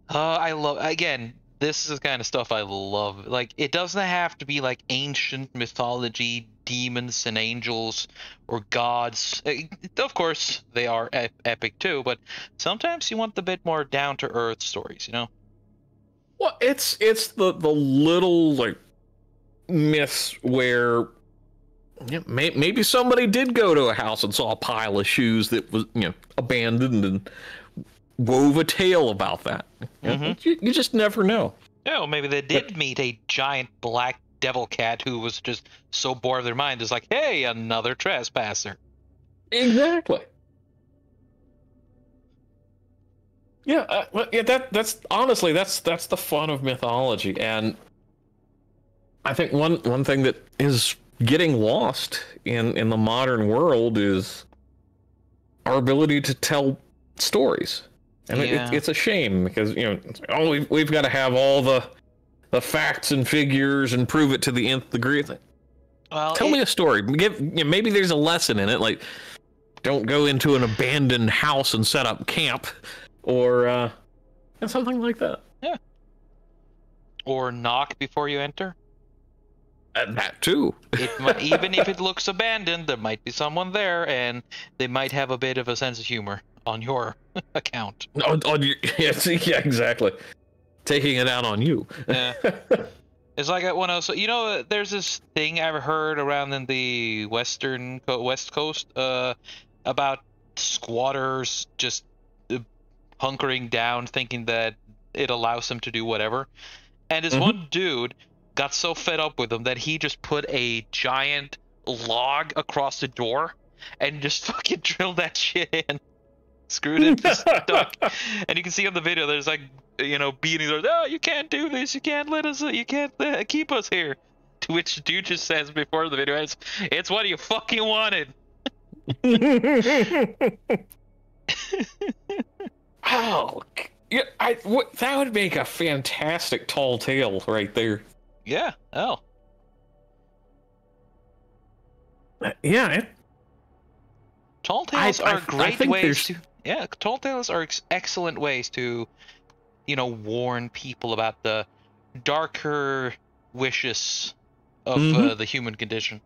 I love, again, this is the kind of stuff I love. Like, it doesn't have to be like ancient mythology, demons and angels, or gods. Of course, they are epic too, but sometimes you want the bit more down-to-earth stories, Well, it's the little, like, myths where maybe somebody did go to a house and saw a pile of shoes that was, abandoned and wove a tale about that. You just never know. Yeah, well, maybe they did meet a giant black devil cat who was just so bored of their mind. It's like, hey, another trespasser. Exactly. Yeah, that's honestly that's the fun of mythology, and I think one thing that is getting lost in the modern world is our ability to tell stories. And it's a shame because we've got to have all the facts and figures and prove it to the nth degree. Well, tell me a story. Maybe there's a lesson in it, like don't go into an abandoned house and set up camp, or something like that. Yeah. Or knock before you enter. That too. Even if it looks abandoned, there might be someone there, and they might have a bit of a sense of humor on your account. On your, yeah, exactly. Taking it out on you. Yeah. It's like when I was, there's this thing I've heard around in the West Coast about squatters just hunkering down, thinking that it allows them to do whatever. And this one dude got so fed up with them that he just put a giant log across the door and just fucking drilled that shit in. Screwed it, just stuck. And you can see on the video there's like, beating her. Oh, you can't do this. You can't let us. You can't keep us here. To which the dude just says before the video, it's what you fucking wanted. Oh, yeah, that would make a fantastic tall tale right there. Yeah. Oh. Yeah. Tall tales are great ways to. Yeah, tall tales are excellent ways to, warn people about the darker wishes of the human condition,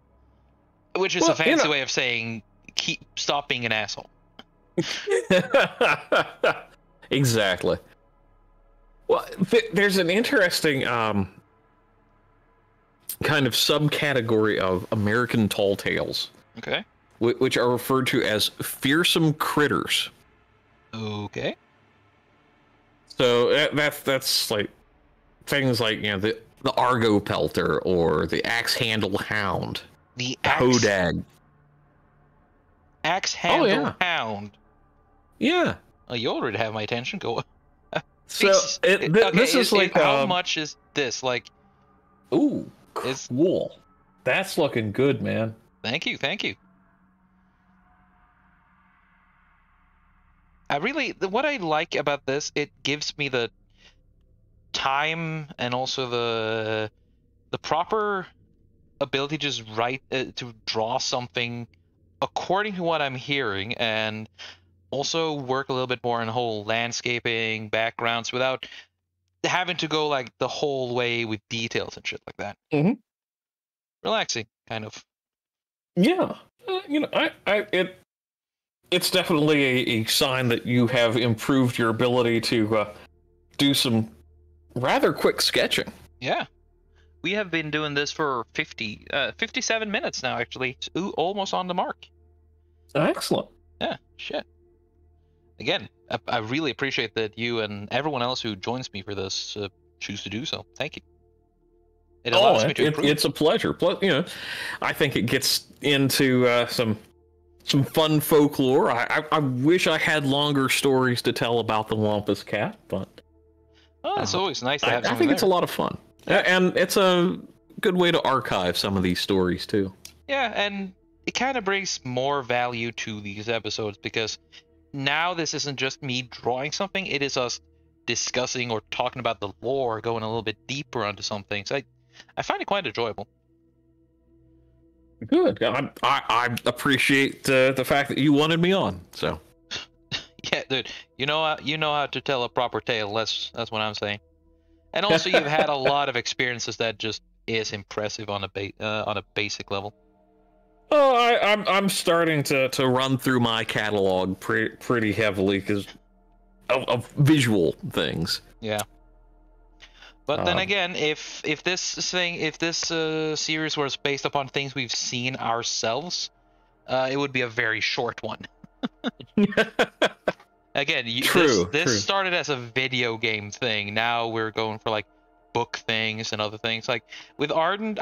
which is a fancy way of saying stop being an asshole. Exactly. Well, there's an interesting kind of subcategory of American tall tales. Okay. Which are referred to as fearsome critters. Okay. So that's like things like the Argo Pelter or the Axe Handle Hound, the Hodag. Axe Handle Hound. Yeah. Oh, you already have my attention. Go. So this is like how much is this? Like, ooh, cool. That's looking good, man. Thank you. What I like about this, it gives me the time and also the proper ability to just write to draw something according to what I'm hearing, and also work a little bit more on whole landscaping, backgrounds, without having to go like the whole way with details and shit like that. Mm-hmm. Relaxing, kind of. Yeah, it's definitely a sign that you have improved your ability to do some rather quick sketching. Yeah. We have been doing this for 57 minutes now, actually. Ooh, almost on the mark. Excellent. Yeah, shit. Again, I really appreciate that you and everyone else who joins me for this choose to do so. Thank you. It allows me to improve. It's a pleasure. Plus, I think it gets into some fun folklore. I wish I had longer stories to tell about the Wampus Cat, but it's always nice to have. I think it's a lot of fun, and it's a good way to archive some of these stories too. Yeah, and it kind of brings more value to these episodes because now this isn't just me drawing something; it is us discussing or talking about the lore, going a little bit deeper onto some things. I find it quite enjoyable. Good. I appreciate the fact that you wanted me on. So. Yeah, dude. You know how to tell a proper tale. That's what I'm saying. And also, you've had a lot of experiences that just is impressive on a basic level. Oh, I'm starting to run through my catalog pretty heavily because of visual things. Yeah. But then again, if this series was based upon things we've seen ourselves, it would be a very short one. Again, this started as a video game thing. Now we're going for like book things and other things. Like with Ardent,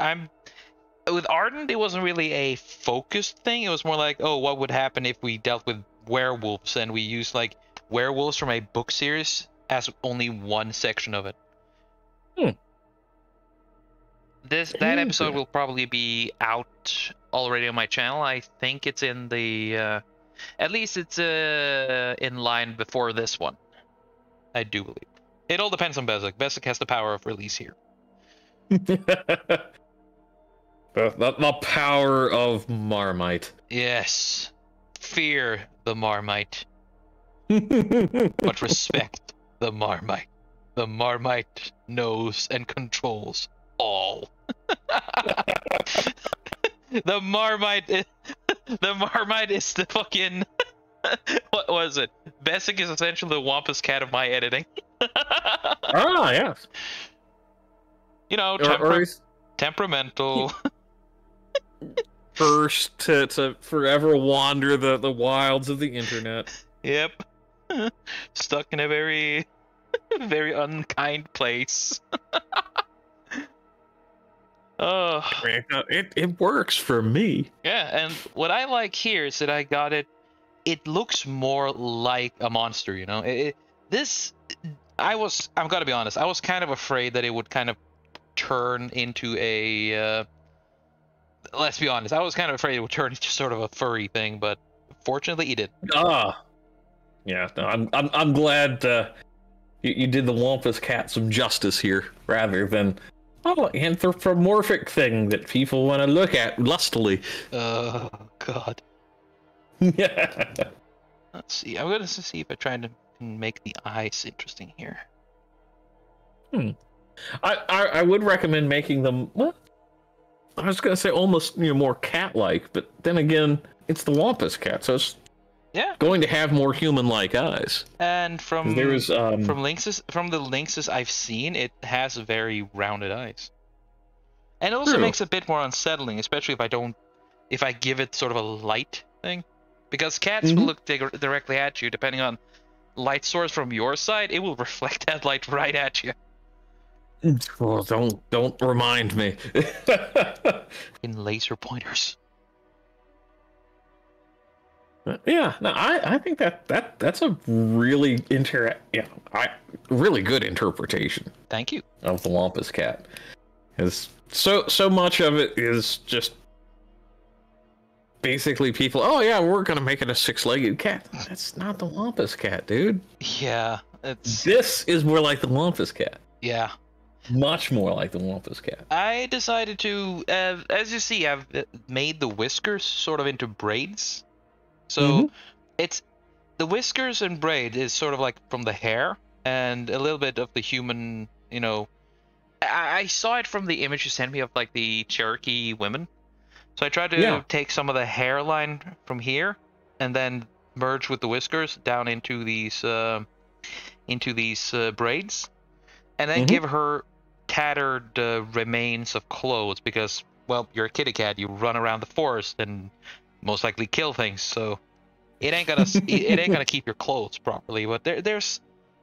it wasn't really a focused thing. It was more like, oh, what would happen if we dealt with werewolves and we used like werewolves from a book series as only one section of it. That episode will probably be out already on my channel. I think it's in the at least it's in line before this one. I do believe. It all depends on Bezic. Bezic has the power of release here. The power of Marmite. Yes. Fear the Marmite. But respect the Marmite. The Marmite knows and controls all. The Marmite is the fucking what was it? Bezic is essentially the Wampus Cat of my editing. Ah, yes. Temperamental. First to forever wander the wilds of the internet. Yep. Stuck in a very very unkind place. Oh, it works for me. Yeah, and what I like here is that I got it. It looks more like a monster, you know. I'm gotta be honest. I was kind of afraid that it would kind of turn into a. Let's be honest. I was kind of afraid it would turn into sort of a furry thing, but fortunately, it did. Yeah. No, I'm glad you did the Wampus Cat some justice here, rather than anthropomorphic thing that people want to look at lustily. Oh God. Yeah. Let's see. I'm gonna see if I try to make the eyes interesting here. I would recommend making them. Well, I was gonna say almost more cat-like, but then again, it's the Wampus Cat, so it's going to have more human-like eyes. And from the lynxes I've seen, it has very rounded eyes. And it also makes it a bit more unsettling, especially if I give it sort of a light thing, because cats will look directly at you. Depending on light source from your side, it will reflect that light right at you. Well, don't remind me. In laser pointers. Yeah, no, I think that's a really really good interpretation. Thank you. Of the Wampus Cat, because so much of it is just basically people. Oh yeah, we're gonna make it a six-legged cat. That's not the Wampus Cat, dude. Yeah, This is more like the Wampus Cat. Yeah, Much more like the Wampus Cat. I decided to, as you see, I've made the whiskers sort of into braids. So it's the whiskers and braid is sort of like from the hair and a little bit of the human, you know. I saw it from the image you sent me of like the Cherokee women. So I tried to take some of the hairline from here and then merge with the whiskers down into these braids, and then give her tattered remains of clothes because, well, you're a kitty cat. You run around the forest and most likely kill things, so it ain't gonna it ain't gonna keep your clothes properly. But there's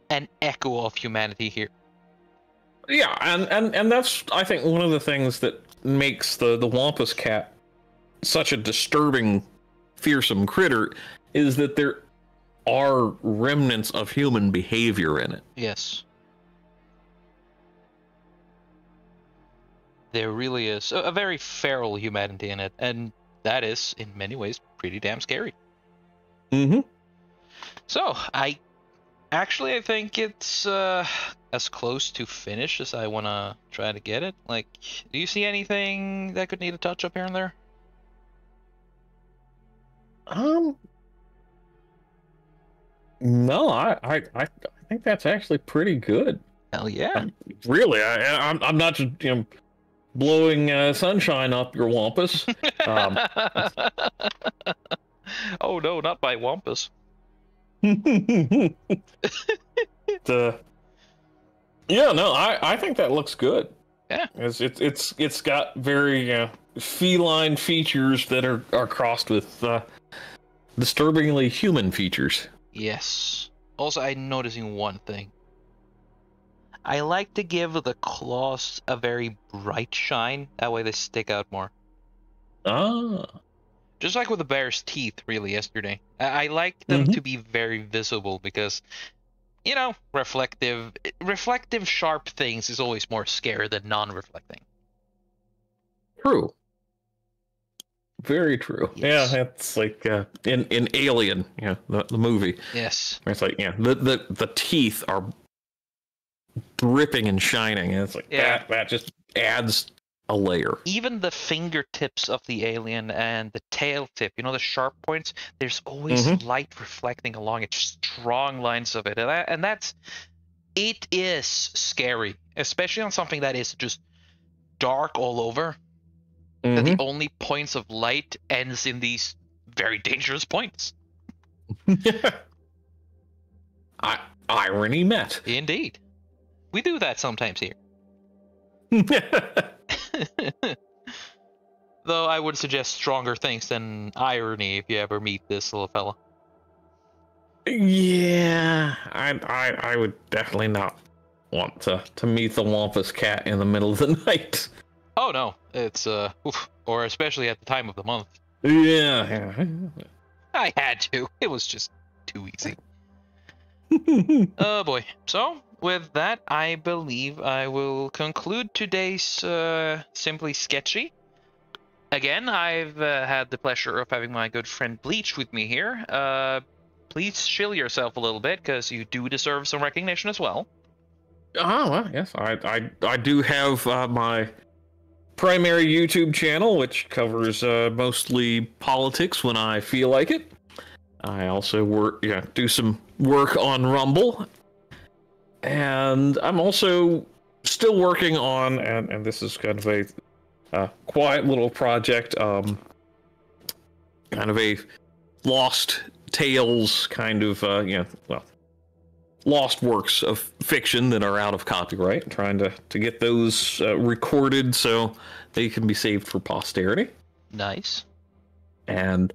an echo of humanity here. Yeah, and that's, I think, one of the things that makes the Wampus Cat such a disturbing, fearsome critter is that there are remnants of human behavior in it. Yes. There really is a very feral humanity in it, and that is, in many ways, pretty damn scary. So, I think it's as close to finish as I want to try to get it. Like, do you see anything that could need a touch up here and there? No, I think that's actually pretty good. Hell yeah. Really, I'm not just, blowing sunshine up your Wampus. Oh no, not by Wampus. Yeah, no, I think that looks good. Yeah, it's got very feline features that are crossed with disturbingly human features. Yes. Also, I'm noticing one thing. I like to give the claws a very bright shine. That way they stick out more. Ah. Just like with the bear's teeth, really, yesterday. I like them to be very visible because, reflective, sharp things is always more scary than non-reflecting. True. Very true. Yes. Yeah, it's like in Alien, the movie. Yes. It's like, the teeth are dripping and shining, and it's like that just adds a layer. Even the fingertips of the alien and the tail tip, the sharp points, there's always light reflecting along it, strong lines of it. And it is scary, especially on something that is just dark all over. That the only points of light ends in these very dangerous points. Irony met. Indeed. We do that sometimes here. Though I would suggest stronger things than irony if you ever meet this little fella. Yeah, I would definitely not want to meet the Wampus Cat in the middle of the night. Oh no, it's or especially at the time of the month. Yeah. I had to. It was just too easy. Oh boy. So, with that, I believe I will conclude today's Simply Sketchy. Again, I've had the pleasure of having my good friend Bleach with me here. Please chill yourself a little bit, because you do deserve some recognition as well. Oh, well, yes. I do have my primary YouTube channel, which covers mostly politics when I feel like it. I also do some work on Rumble, and I'm also still working on, and this is kind of a quiet little project, kind of a lost tales kind of, lost works of fiction that are out of copyright, trying to get those recorded so they can be saved for posterity. Nice. And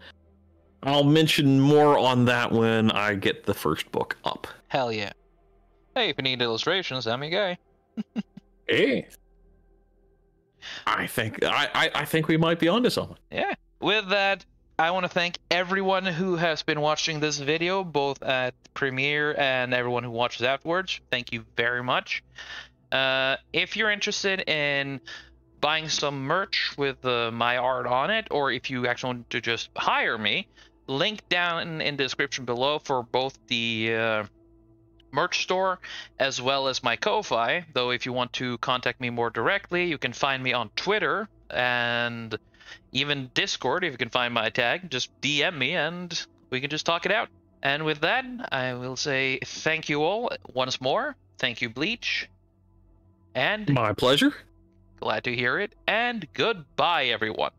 I'll mention more on that when I get the first book up. Hell yeah. Hey, if you need illustrations, I'm your guy. Hey. I think we might be onto something. Yeah. With that, I want to thank everyone who has been watching this video, both at premiere and everyone who watches afterwards. Thank you very much. If you're interested in buying some merch with my art on it, or if you actually want to just hire me, link down in the description below for both the merch store, as well as my Ko-Fi. Though if you want to contact me more directly, you can find me on Twitter and even Discord. If you can find my tag, just DM me and we can just talk it out. And with that, I will say thank you all once more. Thank you, Bleach. And My pleasure. glad to hear it. And goodbye, everyone.